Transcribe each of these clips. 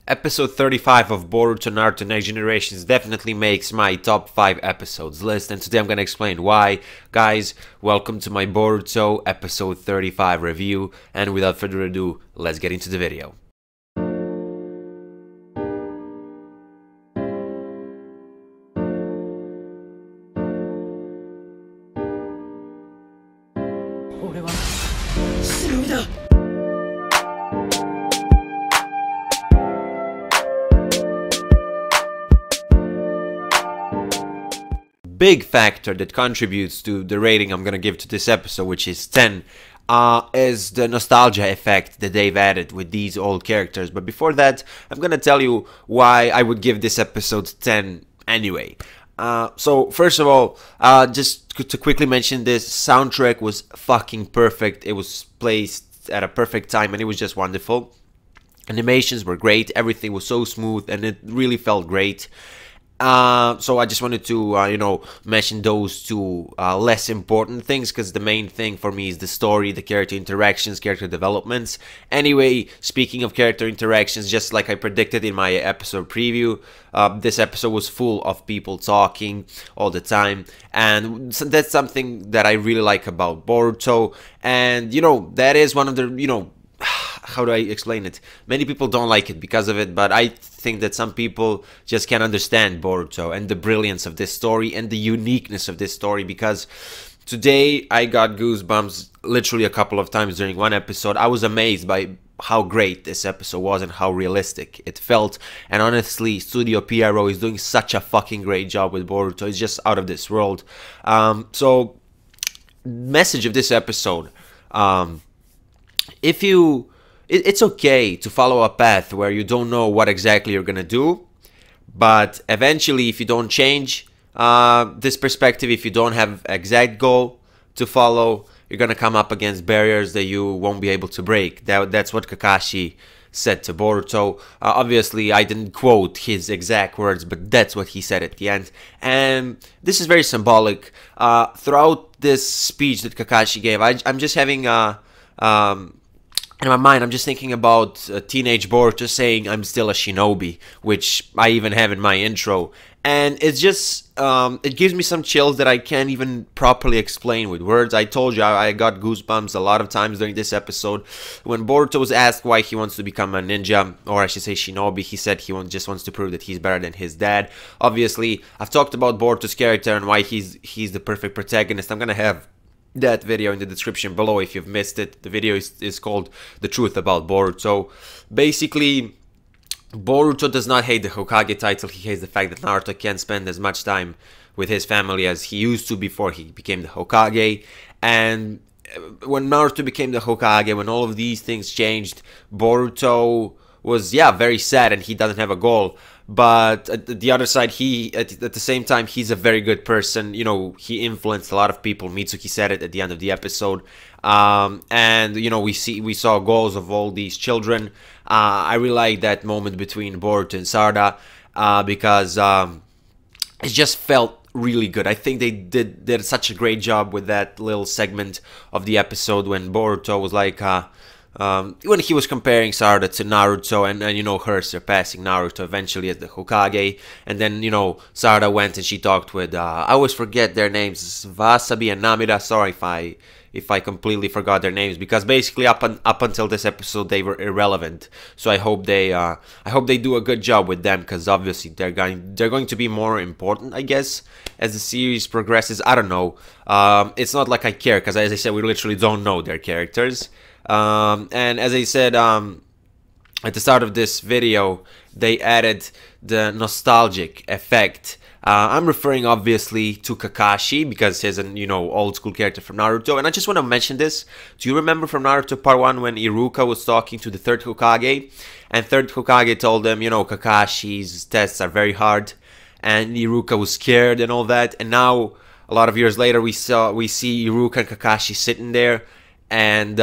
Episode 35 of Boruto Naruto Next Generations definitely makes my top 5 episodes list, and today I'm gonna explain why. Guys, welcome to my Boruto episode 35 review, and without further ado, let's get into the video. Big factor that contributes to the rating I'm gonna give to this episode, which is 10, is the nostalgia effect that they've added with these old characters. But before that, I'm gonna tell you why I would give this episode 10 anyway. So first of all, just to quickly mention, this soundtrack was fucking perfect. It was placed at a perfect time and it was just wonderful. Animations were great, everything was so smooth and it really felt great. So I just wanted to, mention those two less important things, because the main thing for me is the story, the character interactions, character developments. Anyway, speaking of character interactions, just like I predicted in my episode preview, this episode was full of people talking all the time, and that's something that I really like about Boruto. And, that is one of the, how do I explain it? Many people don't like it because of it, but I think that some people just can't understand Boruto and the brilliance of this story and the uniqueness of this story, because today I got goosebumps literally a couple of times during one episode. I was amazed by how great this episode was and how realistic it felt. And honestly, Studio PRO is doing such a fucking great job with Boruto. It's just out of this world. So, message of this episode, it's okay to follow a path where you don't know what exactly you're gonna do, but eventually, if you don't change this perspective, if you don't have exact goal to follow, you're gonna come up against barriers that you won't be able to break. That's what Kakashi said to Boruto. Obviously, I didn't quote his exact words, but that's what he said at the end. And this is very symbolic. Throughout this speech that Kakashi gave, I'm just having in my mind, I'm just thinking about teenage Boruto saying, "I'm still a shinobi," which I even have in my intro. And it's just, it gives me some chills that I can't even properly explain with words. I told you, I got goosebumps a lot of times during this episode. When Boruto was asked why he wants to become a ninja, or I should say shinobi, he said he just wants to prove that he's better than his dad. Obviously, I've talked about Boruto's character and why he's the perfect protagonist. I'm gonna have that video in the description below if you've missed it. The video is called The Truth About Boruto. Basically, Boruto does not hate the Hokage title. He hates the fact that Naruto can't spend as much time with his family as he used to before he became the Hokage. And when Naruto became the Hokage, when all of these things changed, Boruto was, very sad and he doesn't have a goal. But at the other side, at the same time, he's a very good person. He influenced a lot of people. Mitsuki said it at the end of the episode. And we saw goals of all these children. I really like that moment between Boruto and Sarada, because it just felt really good. I think they did such a great job with that little segment of the episode when Boruto was like, when he was comparing Sarada to Naruto and her surpassing Naruto eventually as the Hokage. And then, Sarada went and she talked with, I always forget their names, Wasabi and Namida. Sorry if I completely forgot their names, because basically up until this episode they were irrelevant. So I hope they do a good job with them, because obviously they're going to be more important, I guess, as the series progresses. I don't know. It's not like I care, because as I said, we literally don't know their characters. And as I said at the start of this video, they added the nostalgic effect. I'm referring obviously to Kakashi, because he's an old school character from Naruto. And I just want to mention this. Do you remember from Naruto Part 1 when Iruka was talking to the third Hokage, and third Hokage told them, Kakashi's tests are very hard, and Iruka was scared and all that. And now a lot of years later we see Iruka and Kakashi sitting there, and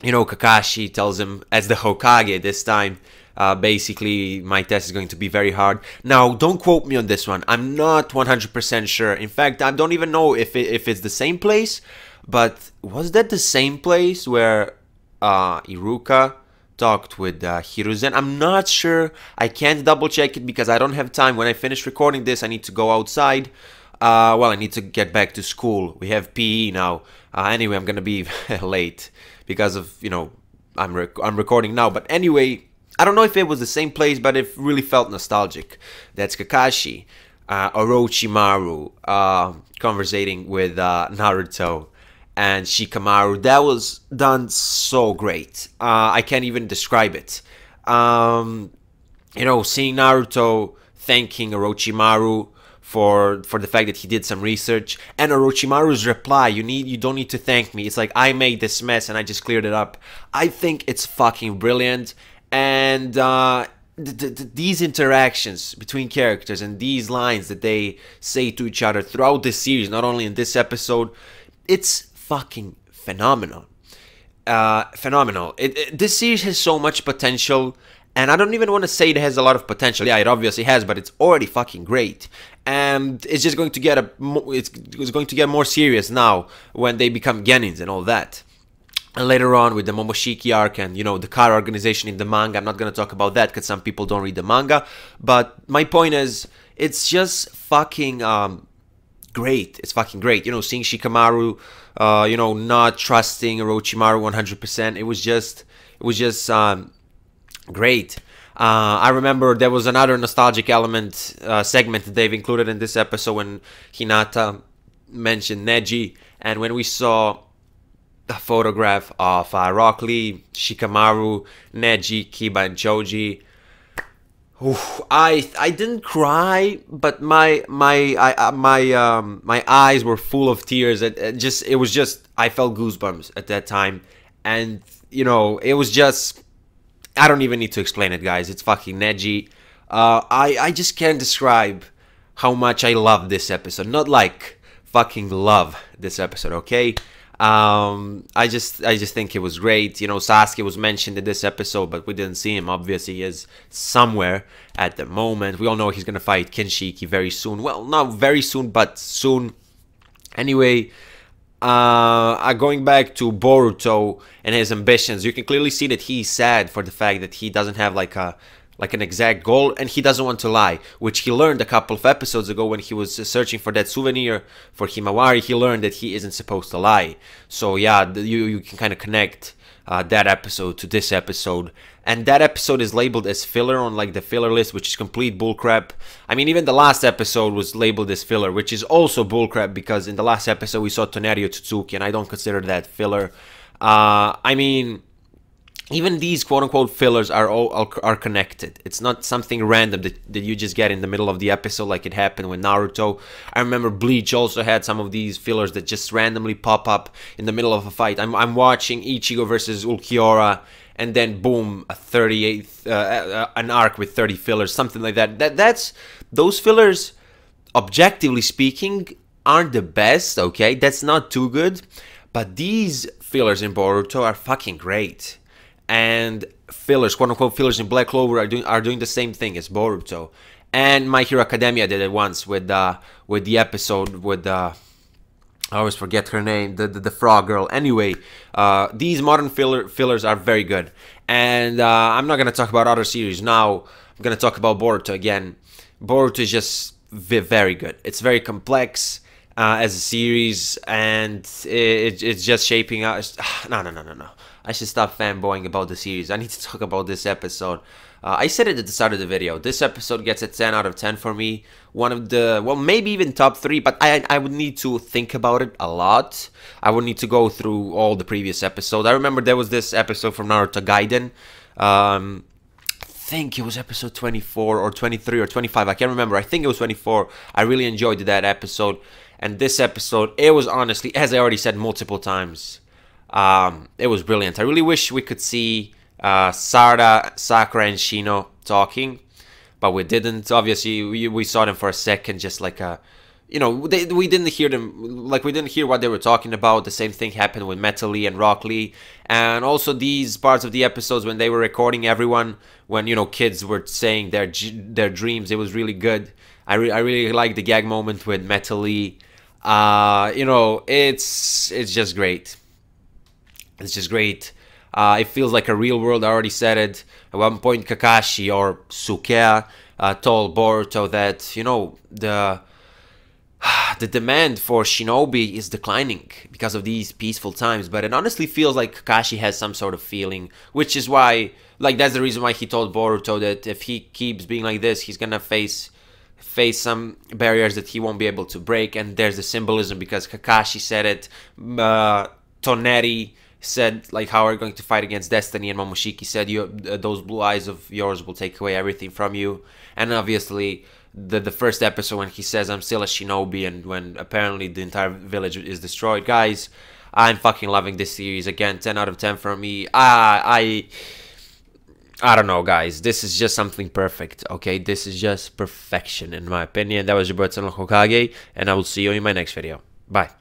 Kakashi tells him, as the Hokage this time, basically, my test is going to be very hard. Now, don't quote me on this one. I'm not 100% sure. In fact, I don't even know if it's the same place, but was that the same place where Iruka talked with Hiruzen. I'm not sure. I can't double check it because I don't have time. When I finish recording this, I need to go outside. Well, I need to get back to school. We have PE now. Anyway, I'm gonna be late because of, you know, I'm recording now. But anyway, I don't know if it was the same place, but it really felt nostalgic. That's Kakashi, Orochimaru, conversating with Naruto and Shikamaru. That was done so great. I can't even describe it. You know, seeing Naruto thanking Orochimaru for the fact that he did some research, and Orochimaru's reply, you don't need to thank me. It's like, I made this mess and I just cleared it up. I think it's fucking brilliant. And these interactions between characters and these lines that they say to each other throughout this series, not only in this episode, it's fucking phenomenal. Phenomenal. This series has so much potential, and I don't even want to say it has a lot of potential. Yeah, it obviously has, but it's already fucking great. And it's just going to get it's going to get more serious now when they become Genins and all that. And later on with the Momoshiki arc and, you know, the car organization in the manga, I'm not going to talk about that because some people don't read the manga. But my point is, it's just fucking great. It's fucking great. You know, seeing Shikamaru, you know, not trusting Orochimaru 100%. It was just great. I remember there was another nostalgic element segment that they've included in this episode when Hinata mentioned Neji, and when we saw a photograph of Rock Lee, Shikamaru, Neji, Kiba, and Choji. Oof, I didn't cry, but my eyes were full of tears. It was just, I felt goosebumps at that time, and you know, it was just, I don't even need to explain it, guys. It's fucking Neji. I just can't describe how much I love this episode. Not like fucking love this episode, okay? I just think it was great. You know, Sasuke was mentioned in this episode, but we didn't see him. Obviously, he is somewhere at the moment. We all know he's gonna fight Kinshiki very soon. Well, not very soon, but soon. Anyway, going back to Boruto and his ambitions, you can clearly see that he's sad for the fact that he doesn't have like an exact goal, and he doesn't want to lie, which he learned a couple of episodes ago when he was searching for that souvenir for Himawari. He learned that he isn't supposed to lie. So yeah, you can kind of connect that episode to this episode, and that episode is labeled as filler on like the filler list, which is complete bullcrap. I mean, even the last episode was labeled as filler, which is also bullcrap, because in the last episode we saw Tonerio Tsutsuki, and I don't consider that filler. I mean, even these quote-unquote fillers are connected. It's not something random that you just get in the middle of the episode like it happened with Naruto. I remember Bleach also had some of these fillers that just randomly pop up in the middle of a fight. I'm watching Ichigo versus Ulquiorra, and then boom, a 38th an arc with 30 fillers, something like that. Those fillers, objectively speaking, aren't the best. Okay, that's not too good, but these fillers in Boruto are fucking great. And fillers, quote-unquote fillers in Black Clover are doing the same thing as Boruto. And My Hero Academia did it once with the episode with I always forget her name, the frog girl. Anyway, these modern fillers are very good. And I'm not gonna talk about other series now. I'm gonna talk about Boruto again. Boruto is just very good. It's very complex as a series, and it's just shaping out. No. I should stop fanboying about the series. I need to talk about this episode. I said it at the start of the video. This episode gets a 10 out of 10 for me. One of the, well, maybe even top 3, but I would need to think about it a lot. I would need to go through all the previous episodes. I remember there was this episode from Naruto Gaiden. I think it was episode 24 or 23 or 25. I can't remember. I think it was 24. I really enjoyed that episode. And this episode, it was honestly, as I already said multiple times, it was brilliant. I really wish we could see Sarada, Sakura, and Shino talking, but we didn't. Obviously, we saw them for a second, just like a, you know, we didn't hear them, like we didn't hear what they were talking about. The same thing happened with Metal Lee and Rock Lee, and also these parts of the episodes when they were recording everyone, when, you know, kids were saying their dreams. It was really good. I really like the gag moment with Metal Lee. You know, it's just great. It's just great. It feels like a real world. I already said it. At one point, Kakashi or Sukea told Boruto that, you know, the demand for shinobi is declining because of these peaceful times. But it honestly feels like Kakashi has some sort of feeling, which is why, like, that's the reason why he told Boruto that if he keeps being like this, he's gonna face some barriers that he won't be able to break. And there's the symbolism because Kakashi said it, Toneri said, like, how are you going to fight against destiny, and Momoshiki said, you those blue eyes of yours will take away everything from you. And obviously the first episode when he says I'm still a shinobi, and when apparently the entire village is destroyed. Guys, I'm fucking loving this series. Again, 10 out of 10 for me. I don't know, guys. This is just something perfect, okay? This is just perfection, in my opinion. That was your boy, Hokage, and I will see you in my next video. Bye.